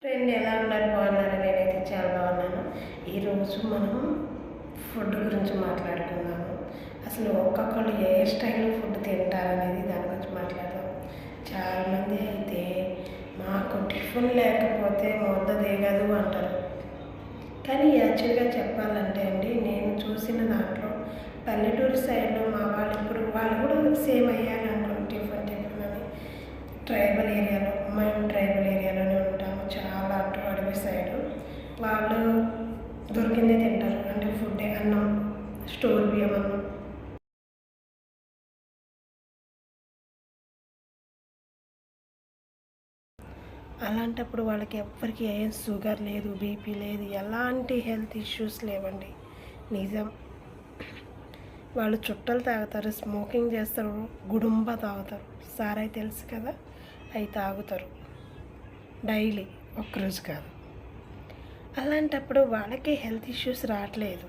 Friend ఎలా ఉన్నారు? బాగున్నారా? నేనైతే చాలా బాగున్నాను. ఈరోజు మనం ఫుడ్ గురించి మాట్లాడుకుందాము. అసలు ఒక్కొక్కరు ఏ స్టైల్లో ఫుడ్ తింటారనేది దాని గురించి మాట్లాడదాం. చాలామంది అయితే మాకు టిఫిన్ లేకపోతే ముద్ద దిగదు అంటారు. కానీ యాక్చువల్గా చెప్పాలంటే అండి, నేను చూసిన దాంట్లో పల్లెటూరు సైడ్లో మా వాళ్ళు ఇప్పుడు వాళ్ళు కూడా సేమ్ అయ్యారనుకోండి. టిఫిన్ అని ట్రైబల్ ఏరియాలో, మేము ట్రైబల్ ఏరియాలోనే ఉంటాము. చాలా అటు అడవి సైడు వాళ్ళు దొరికిందే తింటారు. అంటే ఫుడ్ అన్నం, స్టోర్ బియ్యం అన్నం. అలాంటప్పుడు వాళ్ళకి ఎవ్వరికి ఏం షుగర్ లేదు, బీపీ లేదు, ఎలాంటి హెల్త్ ఇష్యూస్ లేవండి. నిజం. వాళ్ళు చుట్టలు తాగుతారు, స్మోకింగ్ చేస్తారు, గుడుంబ తాగుతారు. సారాయి తెలుసు కదా, అవి తాగుతారు డైలీ, ఒక్కరోజు కాదు. అలాంటప్పుడు వాళ్ళకి హెల్త్ ఇష్యూస్ రావట్లేదు.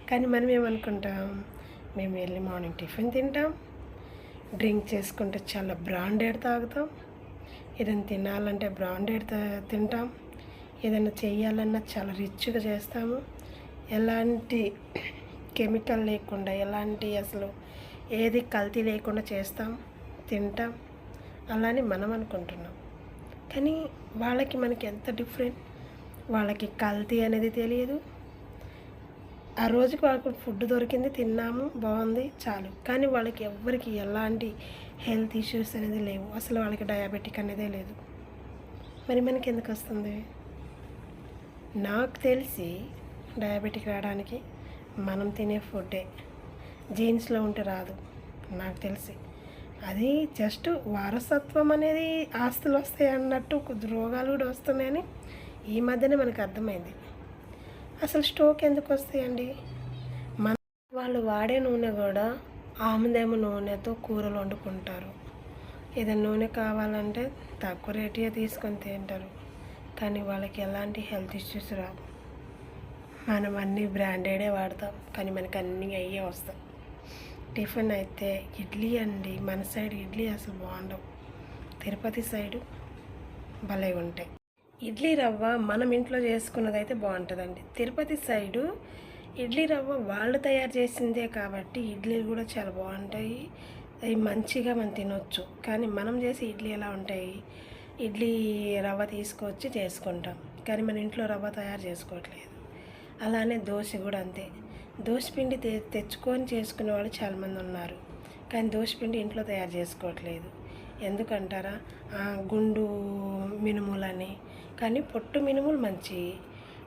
కానీ మనం ఏమనుకుంటాం, మేము ఎర్లీ మార్నింగ్ టిఫిన్ తింటాం, డ్రింక్ చేసుకుంటే చాలా బ్రాండెడ్ తాగుతాం, ఏదైనా తినాలంటే బ్రాండెడ్ తింటాం, ఏదైనా చేయాలన్నా చాలా రిచ్గా చేస్తాము, ఎలాంటి కెమికల్ లేకుండా, ఎలాంటి అసలు ఏది కల్తీ లేకుండా చేస్తాం, తింటాం. అలానే మనం అనుకుంటున్నాం. కానీ వాళ్ళకి మనకి ఎంత డిఫరెంట్. వాళ్ళకి కల్తీ అనేది తెలియదు. ఆ రోజుకి వాళ్ళకి ఫుడ్ దొరికింది, తిన్నాము, బాగుంది, చాలు. కానీ వాళ్ళకి ఎవ్వరికి ఎలాంటి హెల్త్ ఇష్యూస్ అనేది లేవు. అసలు వాళ్ళకి డయాబెటిక్ అనేదే లేదు. మరి మనకి ఎందుకు వస్తుంది? నాకు తెలిసి డయాబెటిక్ రావడానికి మనం తినే ఫుడ్డే. జీన్స్లో ఉంటే రాదు నాకు తెలిసి. అది జస్ట్ వారసత్వం అనేది, ఆస్తులు వస్తాయి అన్నట్టు రోగాలు కూడా వస్తున్నాయని ఈ మధ్యనే మనకు అర్థమైంది. అసలు స్ట్రోక్ ఎందుకు వస్తాయండి? వాళ్ళు వాడే నూనె కూడా ఆముదం నూనెతో కూరలు వండుకుంటారు. ఏదైనా నూనె కావాలంటే తక్కువ రేటుగా తీసుకొని తింటారు. కానీ వాళ్ళకి ఎలాంటి హెల్త్ ఇష్యూస్ రావు. మనం అన్నీ బ్రాండెడే వాడతాం, కానీ మనకి అన్నీ అయ్యే వస్తాయి. టిఫిన్ అయితే ఇడ్లీ అండి, మన సైడ్ ఇడ్లీ అసలు బాగుండవు. తిరుపతి సైడు భలే ఉంటాయి. ఇడ్లీ రవ్వ మనం ఇంట్లో చేసుకున్నది అయితే బాగుంటుందండి. తిరుపతి సైడు ఇడ్లీ రవ్వ వాళ్ళు తయారు చేసిందే కాబట్టి ఇడ్లీలు కూడా చాలా బాగుంటాయి. అవి మంచిగా మనం తినొచ్చు. కానీ మనం చేసే ఇడ్లీ ఎలా ఉంటాయి, ఇడ్లీ రవ్వ తీసుకొచ్చి చేసుకుంటాం, కానీ మన ఇంట్లో రవ్వ తయారు చేసుకోవట్లేదు. అలానే దోశ కూడా అంతే. దోశపిండి తెచ్చుకొని చేసుకునే వాళ్ళు చాలామంది ఉన్నారు, కానీ దోశపిండి ఇంట్లో తయారు చేసుకోవట్లేదు. ఎందుకంటారా? గుండు మినుములని. కానీ పొట్టు మినుములు మంచి.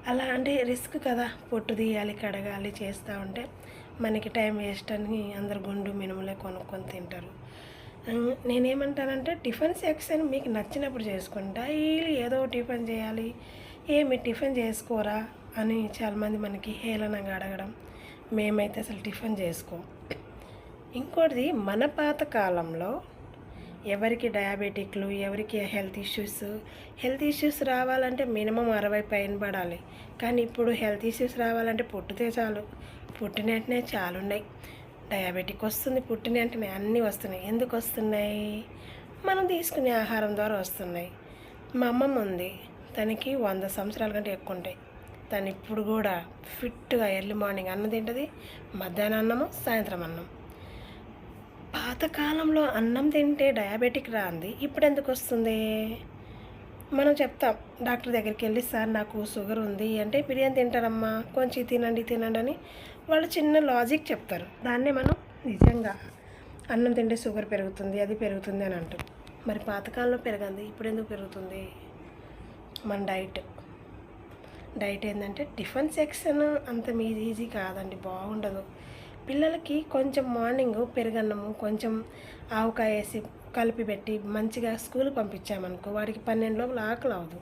అలా అంటే రిస్క్ కదా, పొట్టు తీయాలి, కడగాలి, చేస్తూ ఉంటే మనకి టైం వేస్ట్ అని అందరు గుండు మినుములే కొనుక్కొని తింటారు. నేనేమంటానంటే టిఫిన్ సెక్షన్ మీకు నచ్చినప్పుడు చేసుకోండి. డైలీ ఏదో టిఫిన్ చేయాలి, ఏమి టిఫిన్ చేసుకోరా అని చాలామంది మనకి హేళనగా అడగడం. మేమైతే అసలు టిఫిన్ చేసుకోం. ఇంకోటిది, మన పాత కాలంలో ఎవరికి డయాబెటిక్లు, ఎవరికి హెల్త్ ఇష్యూస్ రావాలంటే మినిమం 60 పైన పడాలి. కానీ ఇప్పుడు హెల్త్ ఇష్యూస్ రావాలంటే పుట్టితే చాలు, పుట్టిన వెంటనే చాలా ఉన్నాయి. డయాబెటిక్ వస్తుంది, పుట్టిన వెంటనే అన్నీ వస్తున్నాయి. ఎందుకు వస్తున్నాయి? మనం తీసుకునే ఆహారం ద్వారా వస్తున్నాయి. మా అమ్మమ్మ ఉంది, తనకి 100 సంవత్సరాల కంటే ఎక్కువ ఉంటాయి. తను ఇప్పుడు కూడా ఫిట్గా ఎర్లీ మార్నింగ్ అన్నం తింటుంది, మధ్యాహ్నం అన్నము, సాయంత్రం అన్నం. పాతకాలంలో అన్నం తింటే డయాబెటిక్ రాంది ఇప్పుడు ఎందుకు వస్తుంది? మనం చెప్తాం డాక్టర్ దగ్గరికి వెళ్ళి, సార్ నాకు షుగర్ ఉంది అంటే, బిర్యానీ తింటారమ్మా, కొంచెం తినండి అని వాళ్ళు చిన్న లాజిక్ చెప్తారు. దాన్నే మనం నిజంగా అన్నం తింటే షుగర్ పెరుగుతుంది, అది పెరుగుతుంది అని అంటాం. మరి పాతకాలంలో పెరగంది, ఇప్పుడు ఎందుకు పెరుగుతుంది? మన డైట్ ఏంటంటే టిఫిన్ సెక్షన్ అంత ఈజీ కాదండి, బాగుండదు. పిల్లలకి కొంచెం మార్నింగ్ పెరుగన్నము, కొంచెం ఆవకాయ వేసి కలిపి పెట్టి మంచిగా స్కూల్ పంపించామనుకో, వాడికి 12 లోపల ఆకలి అవ్వదు.